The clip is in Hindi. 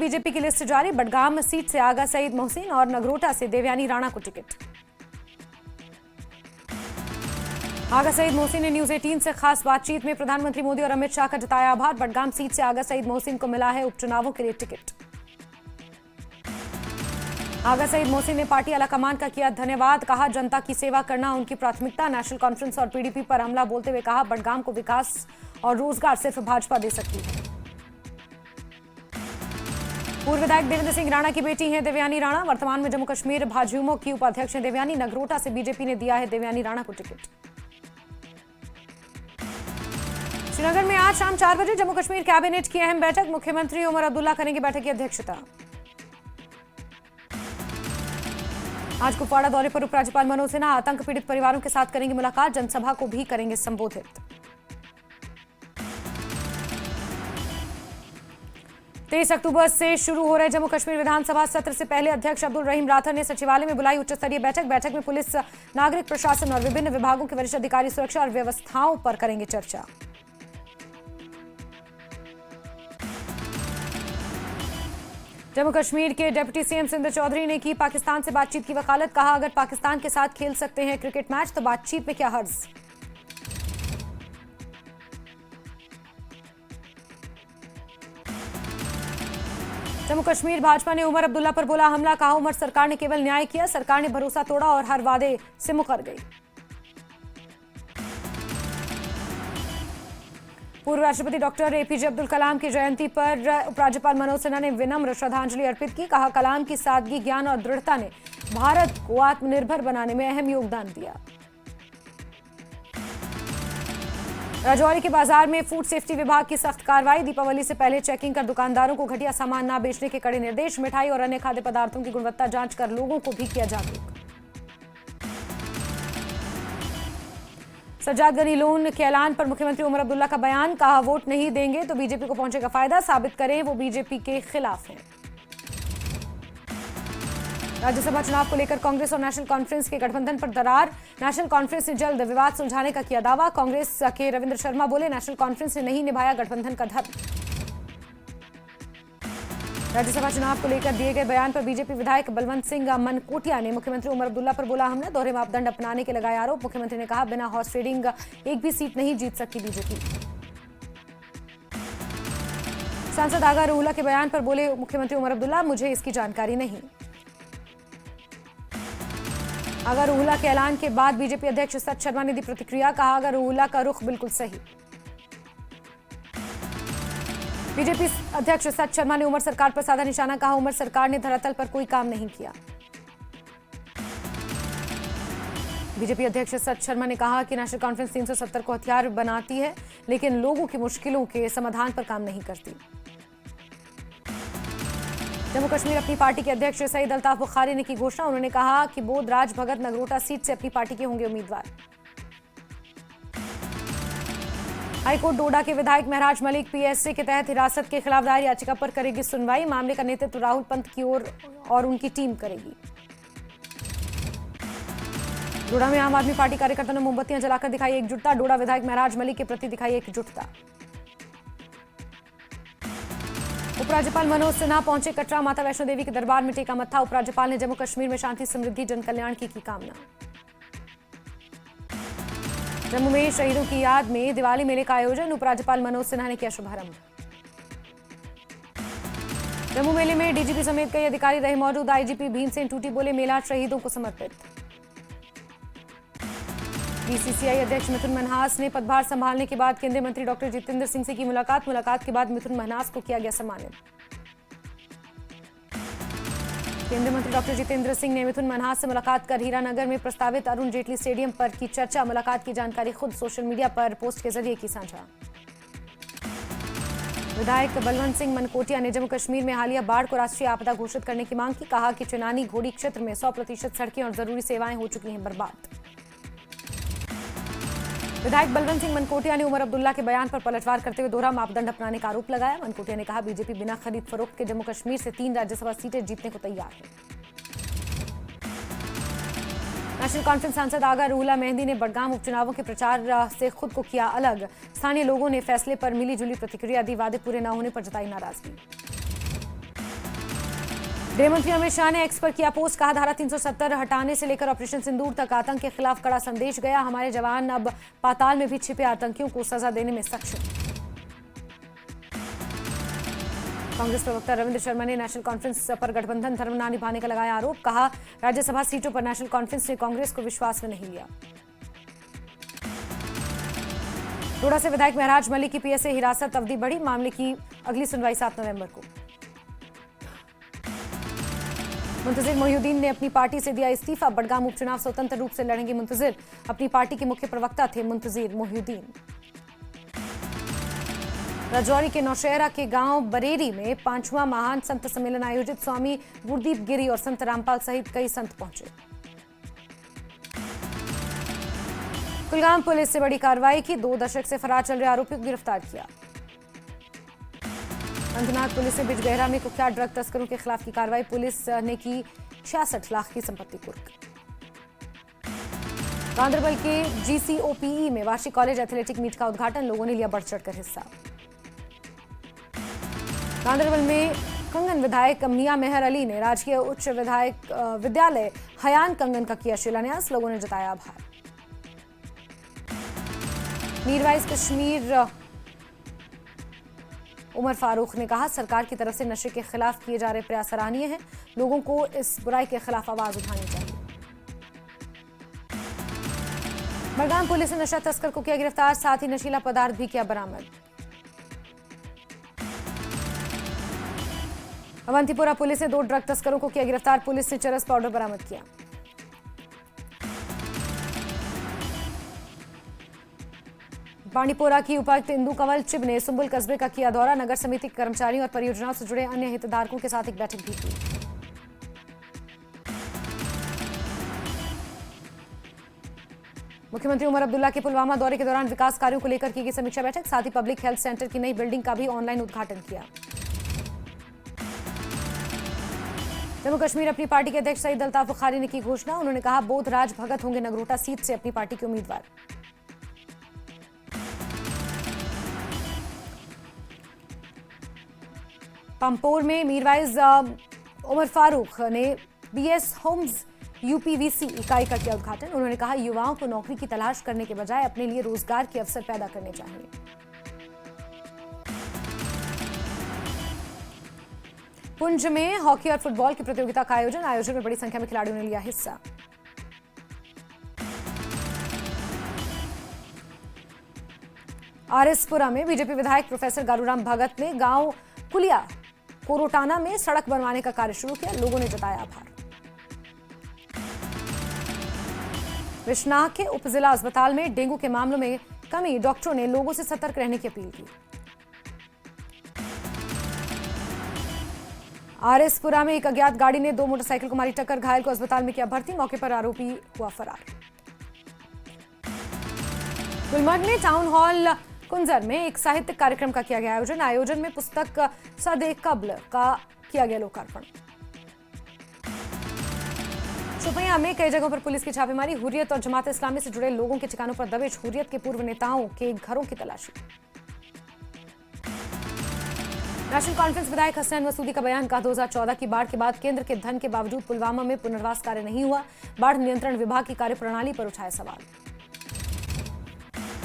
बीजेपी की लिस्ट जारी। बडगाम सीट से आगा सईद मोहसिन और नगरोटा से देवयानी राणा को टिकट। आगा सईद मोहसिन ने न्यूज 18 से खास बातचीत में प्रधानमंत्री मोदी और अमित शाह का जताया आभार। बडगाम सीट से आगा सईद मोहसिन को मिला है उपचुनावों के लिए टिकट। आगा सईद मोहसिन ने पार्टी आलाकमान का किया धन्यवाद। कहा जनता की सेवा करना उनकी प्राथमिकता। नेशनल कॉन्फ्रेंस और पीडीपी पर हमला बोलते हुए कहा बडगाम को विकास और रोजगार सिर्फ भाजपा दे सकती है। पूर्व विधायक देवेंद्र सिंह राणा की बेटी हैं देवयानी राणा। वर्तमान में जम्मू कश्मीर भाजयुमो की उपाध्यक्ष हैं देवयानी। नगरोटा से बीजेपी ने दिया है देवयानी राणा को टिकट। श्रीनगर में आज शाम 4 बजे जम्मू कश्मीर कैबिनेट की अहम बैठक। मुख्यमंत्री उमर अब्दुल्ला करेंगे बैठक की अध्यक्षता। आज कुपवाड़ा दौरे पर उपराज्यपाल मनोज सिन्हा आतंक पीड़ित परिवारों के साथ करेंगे मुलाकात। जनसभा को भी करेंगे संबोधित। 23 अक्टूबर से शुरू हो रहे जम्मू कश्मीर विधानसभा सत्र से पहले अध्यक्ष अब्दुल रहीम राठौर ने सचिवालय में बुलाई उच्च स्तरीय बैठक। बैठक में पुलिस, नागरिक प्रशासन और विभिन्न विभागों के वरिष्ठ अधिकारी सुरक्षा और व्यवस्थाओं पर करेंगे चर्चा। जम्मू कश्मीर के डिप्टी सीएम सुंदर चौधरी ने की पाकिस्तान से बातचीत की वकालत। कहा अगर पाकिस्तान के साथ खेल सकते हैं क्रिकेट मैच तो बातचीत में क्या हर्ज। जम्मू कश्मीर भाजपा ने उमर अब्दुल्ला पर बोला हमला। कहा उमर सरकार ने केवल न्याय किया, सरकार ने भरोसा तोड़ा और हर वादे से मुकर गई। पूर्व राष्ट्रपति डॉक्टर एपीजे अब्दुल कलाम की जयंती पर उपराज्यपाल मनोज सिन्हा ने विनम्र श्रद्धांजलि अर्पित की। कहा कलाम की सादगी, ज्ञान और दृढ़ता ने भारत को आत्मनिर्भर बनाने में अहम योगदान दिया। राजौरी के बाजार में फूड सेफ्टी विभाग की सख्त कार्रवाई। दीपावली से पहले चेकिंग कर दुकानदारों को घटिया सामान न बेचने के कड़े निर्देश। मिठाई और अन्य खाद्य पदार्थों की गुणवत्ता जांच कर लोगों को भी किया जागरूक। सज्जाद गनी लोन के ऐलान पर मुख्यमंत्री उमर अब्दुल्ला का बयान। कहा वोट नहीं देंगे तो बीजेपी को पहुंचेगा फायदा, साबित करें वो बीजेपी के खिलाफ हैं। राज्यसभा चुनाव को लेकर कांग्रेस और नेशनल कॉन्फ्रेंस के गठबंधन पर दरार। नेशनल कॉन्फ्रेंस ने जल्द विवाद सुलझाने का किया दावा। कांग्रेस के रविंद्र शर्मा बोले नेशनल कॉन्फ्रेंस ने नहीं निभाया गठबंधन का धर्म। राज्यसभा चुनाव को लेकर दिए गए बयान पर बीजेपी विधायक बलवंत सिंह मनकोटिया ने मुख्यमंत्री उमर अब्दुल्ला पर बोला हमला। दोहरे मापदंड अपनाने के लगाए आरोप। मुख्यमंत्री ने कहा बिना हॉर्स ट्रेडिंग एक भी सीट नहीं जीत सकती बीजेपी। सांसद आगा रूहला के बयान पर बोले मुख्यमंत्री उमर अब्दुल्ला मुझे इसकी जानकारी नहीं। आगा रूहला के ऐलान के बाद बीजेपी अध्यक्ष सत शर्मा ने दी प्रतिक्रिया। कहा आगा रूहला का रुख बिल्कुल सही। बीजेपी अध्यक्ष सत शर्मा ने उमर सरकार पर साधा निशाना। कहा उमर सरकार ने धरातल पर कोई काम नहीं किया। बीजेपी अध्यक्ष सत शर्मा ने कहा कि नेशनल कॉन्फ्रेंस 370 को हथियार बनाती है लेकिन लोगों की मुश्किलों के समाधान पर काम नहीं करती। जम्मू कश्मीर अपनी पार्टी के अध्यक्ष सईद अल्ताफ बुखारी ने की घोषणा। उन्होंने कहा कि बोध राज भगत नगरोटा सीट से अपनी पार्टी के होंगे उम्मीदवार। हाईकोर्ट डोडा के विधायक महराज मलिक पीएसए के तहत हिरासत के खिलाफ दायर याचिका पर करेगी सुनवाई। मामले का नेतृत्व राहुल पंत की ओर और उनकी टीम करेगी। डोडा में आम आदमी पार्टी कार्यकर्ताओं ने मोमबत्तियां जलाकर दिखाई एकजुटता। डोडा विधायक महराज मलिक के प्रति दिखाई एकजुटता। उपराज्यपाल मनोज सिन्हा पहुंचे कटरा। माता वैष्णो देवी के दरबार में टेका मत्था। उपराज्यपाल ने जम्मू कश्मीर में शांति, समृद्धि, जन कल्याण की कामना। जम्मू में शहीदों की याद में दिवाली मेले का आयोजन। उपराज्यपाल मनोज सिन्हा ने किया शुभारंभ। जम्मू मेले में डीजीपी समेत कई अधिकारी रहे मौजूद। आईजीपी भीमसेन टूटी बोले मेला शहीदों को समर्पित। बीसीसीआई अध्यक्ष मिथुन मनहास ने पदभार संभालने के बाद केंद्रीय मंत्री डॉक्टर जितेंद्र सिंह से की मुलाकात। मुलाकात के बाद मिथुन मनहास को किया गया सम्मानित। केंद्रीय मंत्री डॉक्टर जितेंद्र सिंह ने मिथुन मनहास से मुलाकात कर हीरानगर में प्रस्तावित अरुण जेटली स्टेडियम पर की चर्चा। मुलाकात की जानकारी खुद सोशल मीडिया पर पोस्ट के जरिए की साझा। विधायक बलवंत सिंह मनकोटिया ने जम्मू कश्मीर में हालिया बाढ़ को राष्ट्रीय आपदा घोषित करने की मांग की। कहा कि चिनानी घोड़ी क्षेत्र में 100% सड़कें और जरूरी सेवाएं हो चुकी हैं बर्बाद। विधायक बलवंत सिंह मनकोटिया ने उमर अब्दुल्ला के बयान पर पलटवार करते हुए दोहरा मापदंड अपनाने का आरोप लगाया। मनकोटिया ने कहा बीजेपी बिना खरीद फरोख्त के जम्मू कश्मीर से 3 राज्यसभा सीटें जीतने को तैयार है। नेशनल कॉन्फ्रेंस सांसद आगा रूहला मेहंदी ने बडगाम उपचुनावों के प्रचार से खुद को किया अलग। स्थानीय लोगों ने फैसले पर मिलीजुली प्रतिक्रिया दी। वादे पूरे न होने पर जताई नाराजगी। गृह मंत्री अमित शाह ने एक्स पर किया पोस्ट, कहा धारा 370 हटाने से लेकर ऑपरेशन सिंदूर तक आतंक के खिलाफ कड़ा संदेश गया। हमारे जवान अब पाताल में भी छिपे आतंकियों को सजा देने में सक्षम। कांग्रेस प्रवक्ता रविंद्र शर्मा ने नेशनल कॉन्फ्रेंस पर गठबंधन धर्म न निभाने का लगाया आरोप, कहा राज्यसभा सीटों पर नेशनल कॉन्फ्रेंस ने कांग्रेस को विश्वास में नहीं लिया। रोड़ा से विधायक महराज मलिक की पीएसए हिरासत अवधि बढ़ी, मामले की अगली सुनवाई 7 नवंबर को। मुंतजिर मोहिउद्दीन ने अपनी पार्टी से दिया इस्तीफा, बडगाम उपचुनाव स्वतंत्र रूप से लड़ेंगे मुंतजिर। अपनी पार्टी के मुख्य प्रवक्ता थे मुंतजिर मोहिउद्दीन। राजौरी के नौशहरा के गांव बरेरी में 5वां महान संत सम्मेलन आयोजित, स्वामी गुरदीप गिरी और संत रामपाल सहित कई संत पहुंचे। कुलगाम पुलिस से बड़ी कार्रवाई की, 2 दशक से फरार चल रहे आरोपी को गिरफ्तार किया। अनंतनाग पुलिस ने बिजगहरा में कुख्यात ड्रग तस्करों के खिलाफ की कार्रवाई, पुलिस ने की 66 लाख की संपत्ति कुर्क। गांधरबल के GCOPE में वार्षिक कॉलेज एथलेटिक मीट का उद्घाटन, लोगों ने लिया बढ़ चढ़कर हिस्सा। गांधरबल में कंगन विधायक मियां मेहर अली ने राजकीय उच्च विद्यालय हयान कंगन का किया शिलान्यास, लोगों ने जताया आभार। मीरवाइज कश्मीर उमर फारूक ने कहा सरकार की तरफ से नशे के खिलाफ किए जा रहे प्रयास सराहनीय हैं, लोगों को इस बुराई के खिलाफ आवाज उठानी चाहिए। बडगाम पुलिस ने नशा तस्कर को किया गिरफ्तार, साथ ही नशीला पदार्थ भी किया बरामद। अवंतीपुरा पुलिस ने 2 ड्रग तस्करों को किया गिरफ्तार, पुलिस ने चरस पाउडर बरामद किया। बांडीपोरा की उपायुक्त इंदु कंवल चिब ने सुंबुल कस्बे का किया दौरा, नगर समिति के कर्मचारियों और परियोजनाओं से जुड़े अन्य हितधारकों के साथ एक बैठक भी की। मुख्यमंत्री उमर अब्दुल्ला के पुलवामा दौरे के दौरान विकास कार्यों को लेकर की गई समीक्षा बैठक, साथ ही पब्लिक हेल्थ सेंटर की नई बिल्डिंग का भी ऑनलाइन उद्घाटन किया। जम्मू कश्मीर अपनी पार्टी के अध्यक्ष सईद अल्ताफ बुखारी ने की घोषणा, उन्होंने कहा बोधराज भगत होंगे नगरोटा सीट से अपनी पार्टी के उम्मीदवार। पंपोर में मीरवाइज उमर फारूक ने BS होम्स UPVC इकाई का किया उद्घाटन, उन्होंने कहा युवाओं को नौकरी की तलाश करने के बजाय अपने लिए रोजगार के अवसर पैदा करने चाहिए। पुंछ में हॉकी और फुटबॉल की प्रतियोगिता का आयोजन में बड़ी संख्या में खिलाड़ियों ने लिया हिस्सा। आरएसपुरा में बीजेपी विधायक प्रोफेसर गारूराम भगत ने गांव कुलिया कोरोटाना में सड़क बनवाने का कार्य शुरू किया, लोगों ने जताया आभार। बिश्नाह के उप जिला अस्पताल में डेंगू के मामलों में कमी, डॉक्टरों ने लोगों से सतर्क रहने की अपील की। आरएसपुरा में एक अज्ञात गाड़ी ने 2 मोटरसाइकिल को मारी टक्कर, घायल को अस्पताल में किया भर्ती, मौके पर आरोपी हुआ फरार। गुलमर्ग में टाउन हॉल कुंजर में एक साहित्यिक कार्यक्रम का किया गया आयोजन में पुस्तक सदे कब्ल का किया गया लोकार्पण। शोपियां में कई जगहों पर पुलिस की छापेमारी, हुर्रियत और जमात इस्लामी से जुड़े लोगों के ठिकानों पर दबिश, हुर्रियत के पूर्व नेताओं के घरों की तलाशी। नेशनल कॉन्फ्रेंस विधायक हसनैन मसूदी का बयान, कहा 2014 की बाढ़ के बाद केंद्र के धन के बावजूद पुलवामा में पुनर्वास कार्य नहीं हुआ, बाढ़ नियंत्रण विभाग की कार्यप्रणाली पर उठाया सवाल।